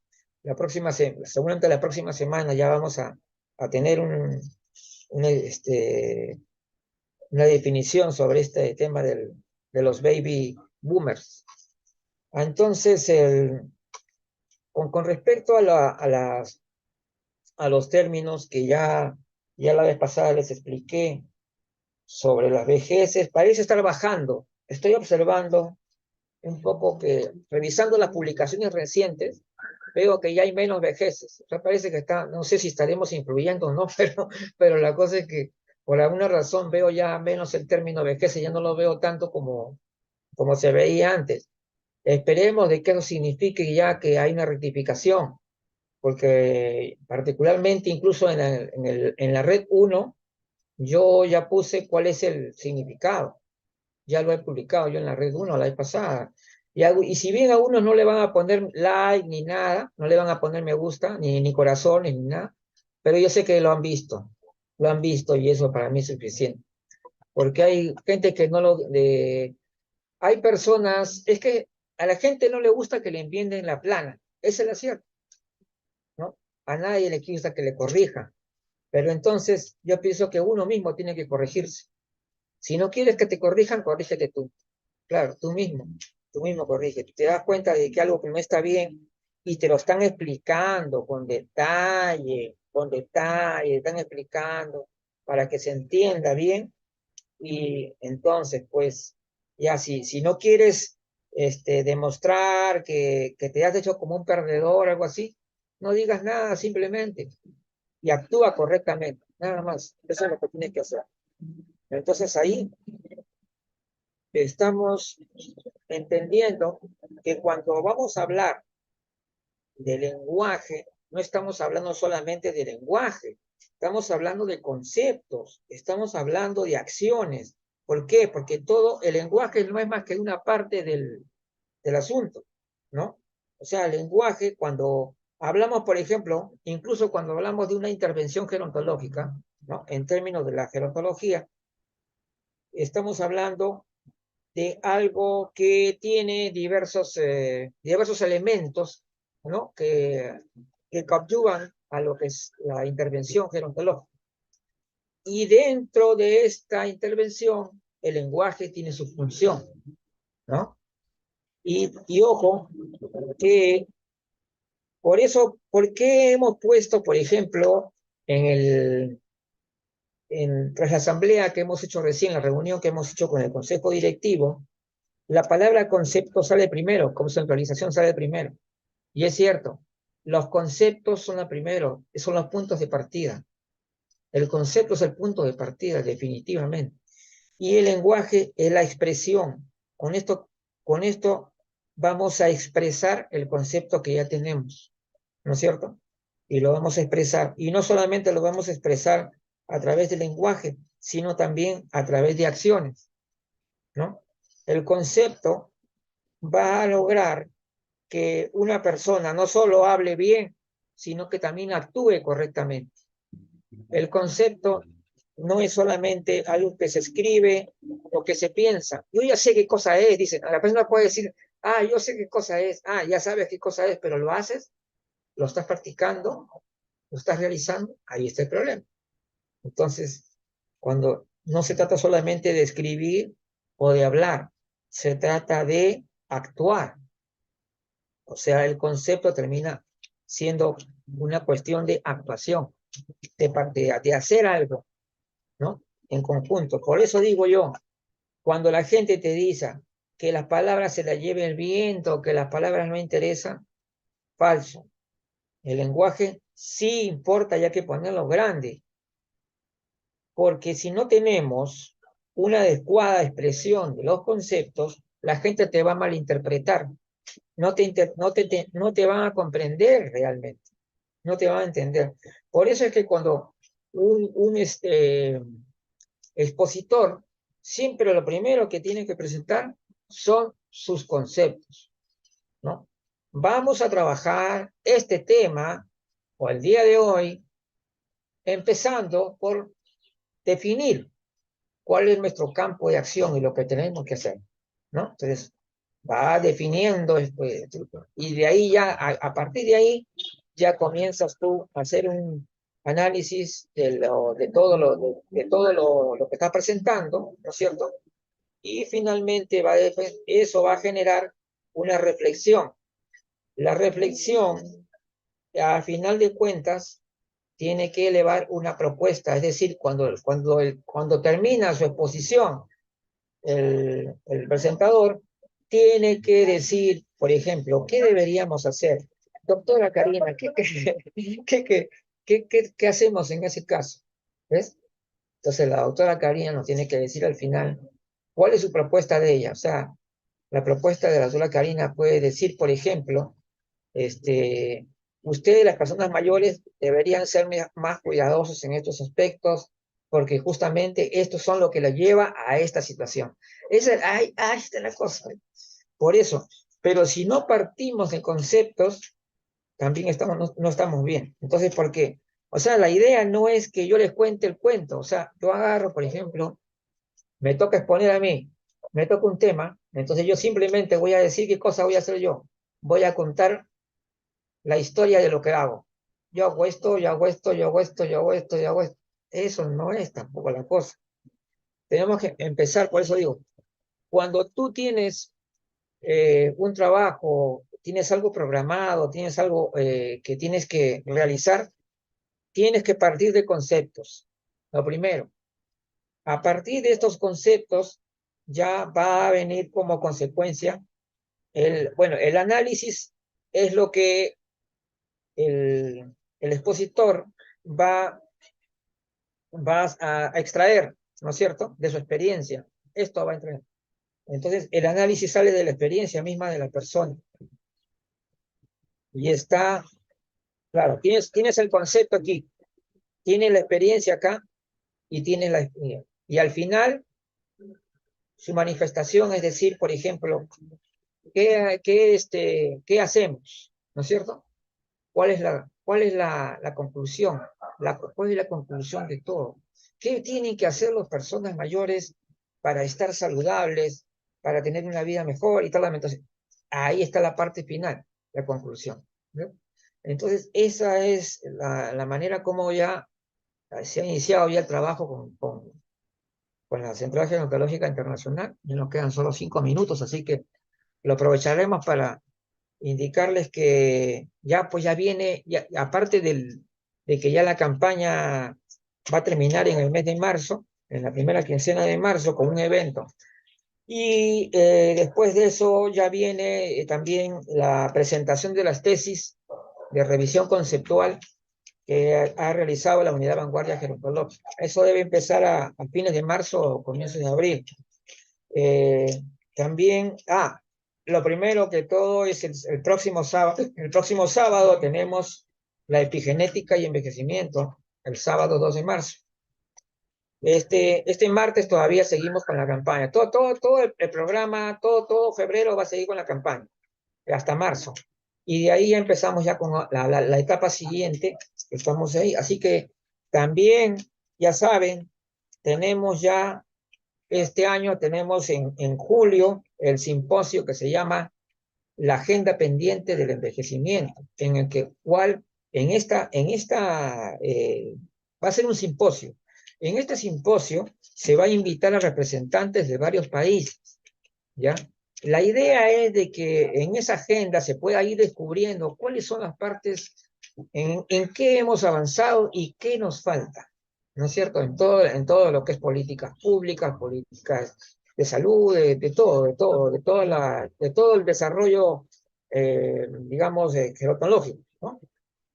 Seguramente la próxima semana ya vamos a tener una, una definición sobre este tema de los baby boomers. Entonces, con respecto a los términos que ya la vez pasada les expliqué sobre las vejeces, parece estar bajando. Estoy observando un poco que, revisando las publicaciones recientes, veo que ya hay menos vejeces. O sea, parece que no sé si estaremos influyendo o no, pero la cosa es que por alguna razón veo ya menos el término vejez, ya no lo veo tanto como se veía antes. Esperemos de que eso signifique ya que hay una rectificación, porque particularmente incluso en la red 1, yo ya puse cuál es el significado. Ya lo he publicado yo en la red 1 la vez pasada. Y si bien a unos no le van a poner like ni nada, no le van a poner me gusta, ni corazón, ni nada, pero yo sé que lo han visto y eso para mí es suficiente. Porque hay gente que no hay personas, es que a la gente no le gusta que le envienden la plana, esa es la cierta, ¿no? A nadie le gusta que le corrija, pero entonces yo pienso que uno mismo tiene que corregirse. Si no quieres que te corrijan, corrígete tú. Claro, tú mismo corrige. Te das cuenta de que algo que no está bien y te lo están explicando con detalle, están explicando para que se entienda bien. Y entonces, pues, ya si no quieres demostrar que te has hecho como un perdedor o algo así, no digas nada simplemente y actúa correctamente, nada más. Eso es lo que tienes que hacer. Entonces ahí estamos entendiendo que cuando vamos a hablar de lenguaje, no estamos hablando solamente de lenguaje, estamos hablando de conceptos, estamos hablando de acciones. ¿Por qué? Porque todo el lenguaje no es más que una parte del asunto, ¿no? O sea, el lenguaje, cuando hablamos, por ejemplo, incluso cuando hablamos de una intervención gerontológica, ¿no? En términos de la gerontología, estamos hablando de algo que tiene diversos elementos, ¿no? Que coadyuvan a lo que es la intervención gerontológica. Y dentro de esta intervención, el lenguaje tiene su función, ¿no? Y ojo, que por eso, ¿por qué hemos puesto, por ejemplo, tras la asamblea que hemos hecho recién, la reunión que hemos hecho con el consejo directivo, la palabra concepto sale primero, conceptualización sale primero? Y es cierto, los conceptos son primero, son los puntos de partida. El concepto es el punto de partida, definitivamente. Y el lenguaje es la expresión. Con esto vamos a expresar el concepto que ya tenemos, ¿no es cierto? Y lo vamos a expresar. Y no solamente lo vamos a expresar a través del lenguaje, sino también a través de acciones, ¿no? El concepto va a lograr que una persona no solo hable bien, sino que también actúe correctamente. El concepto no es solamente algo que se escribe o que se piensa. Yo ya sé qué cosa es, dicen. A la persona puede decir, ah, yo sé qué cosa es, ah, ya sabes qué cosa es, pero lo haces, lo estás practicando, lo estás realizando, ahí está el problema. Entonces, cuando no se trata solamente de escribir o de hablar, se trata de actuar. O sea, el concepto termina siendo una cuestión de actuación, de hacer algo, ¿no? En conjunto. Por eso digo yo, cuando la gente te dice que las palabras se las lleve el viento, que las palabras no interesan, falso. El lenguaje sí importa, ya que ponerlo grande, porque si no tenemos una adecuada expresión de los conceptos, la gente te va a malinterpretar, no te van a comprender realmente, no te van a entender. Por eso es que cuando un expositor, siempre lo primero que tiene que presentar son sus conceptos, ¿no? Vamos a trabajar este tema, o el día de hoy, empezando por definir cuál es nuestro campo de acción y lo que tenemos que hacer, ¿no? Entonces, va definiendo, y de ahí ya, a partir de ahí, ya comienzas tú a hacer un análisis de todo lo que está presentando, ¿no es cierto? Y finalmente eso va a generar una reflexión. La reflexión, a final de cuentas, tiene que elevar una propuesta, es decir, cuando termina su exposición, el presentador tiene que decir, por ejemplo, ¿qué deberíamos hacer? Doctora Karina, ¿qué hacemos en ese caso? ¿Ves? Entonces la doctora Karina nos tiene que decir al final cuál es su propuesta de ella. O sea, la propuesta de la doctora Karina puede decir, por ejemplo, este, ustedes, las personas mayores, deberían ser más cuidadosos en estos aspectos, porque justamente estos son lo que la lleva a esta situación. Ahí está la cosa. Por eso, pero si no partimos de conceptos, también no estamos bien. Entonces, ¿por qué? O sea, la idea no es que yo les cuente el cuento. O sea, yo agarro, por ejemplo, me toca exponer a mí, me toca un tema, entonces yo simplemente voy a decir qué cosa voy a hacer yo. Voy a contar la historia de lo que hago. Yo hago esto, yo hago esto, yo hago esto, yo hago esto, yo hago esto. Eso no es tampoco la cosa. Tenemos que empezar, por eso digo, cuando tú tienes un trabajo, tienes algo programado, tienes algo que tienes que realizar, tienes que partir de conceptos. Lo primero, a partir de estos conceptos ya va a venir como consecuencia bueno, el análisis es lo que el expositor va, va a extraer, ¿no es cierto?, de su experiencia. Esto va a entrar. Entonces, el análisis sale de la experiencia misma de la persona. Y está, claro, tienes el concepto aquí, tienes la experiencia acá y tienes la... Y al final, su manifestación es decir, por ejemplo, ¿qué hacemos? ¿No es cierto? ¿Cuál es la conclusión? ¿Cuál es la conclusión de todo? ¿Qué tienen que hacer las personas mayores para estar saludables, para tener una vida mejor y tal? Entonces, ahí está la parte final, la conclusión, ¿no? Entonces, esa es la manera como ya se ha iniciado ya el trabajo con la Central Gerontológica Internacional. Y nos quedan solo 5 minutos, así que lo aprovecharemos para indicarles que ya pues ya viene, aparte de que ya la campaña va a terminar en el mes de marzo, en la primera quincena de marzo, con un evento. Y después de eso ya viene también la presentación de las tesis de revisión conceptual que ha realizado la Unidad Vanguardia Gerontológica. Eso debe empezar a fines de marzo o comienzos de abril. También, lo primero que todo es el próximo sábado. El próximo sábado tenemos la epigenética y envejecimiento, el sábado 2 de marzo. Este martes todavía seguimos con la campaña. Todo el programa, todo febrero va a seguir con la campaña, hasta marzo. Y de ahí ya empezamos ya con la etapa siguiente, estamos ahí. Así que también, ya saben, tenemos ya, este año tenemos en julio el simposio que se llama la agenda pendiente del envejecimiento, en el que cual va a ser un simposio. En este simposio se va a invitar a representantes de varios países, ¿ya? La idea es de que en esa agenda se pueda ir descubriendo cuáles son las partes en qué hemos avanzado y qué nos falta, ¿no es cierto? En todo lo que es políticas públicas, políticas de salud, de todo el desarrollo, digamos, gerontológico, ¿no?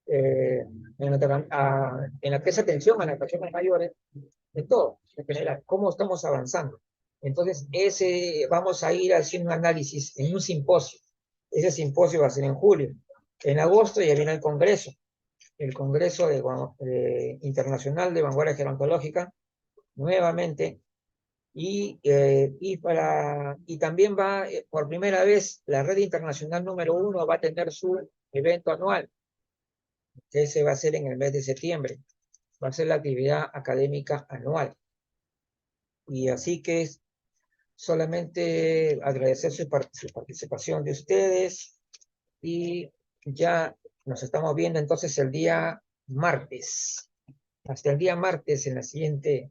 Eh, en la que es atención a las personas mayores, de todo, en general, cómo estamos avanzando. Entonces, vamos a ir haciendo un análisis en un simposio. Ese simposio va a ser en julio. En agosto ya viene el Congreso Internacional de Vanguardia Gerontológica, nuevamente, y también por primera vez, la red internacional número 1 va a tener su evento anual, que ese va a ser en el mes de septiembre, va a ser la actividad académica anual. Y así que es solamente agradecer su participación de ustedes, y ya nos estamos viendo entonces el día martes. Hasta el día martes en la siguiente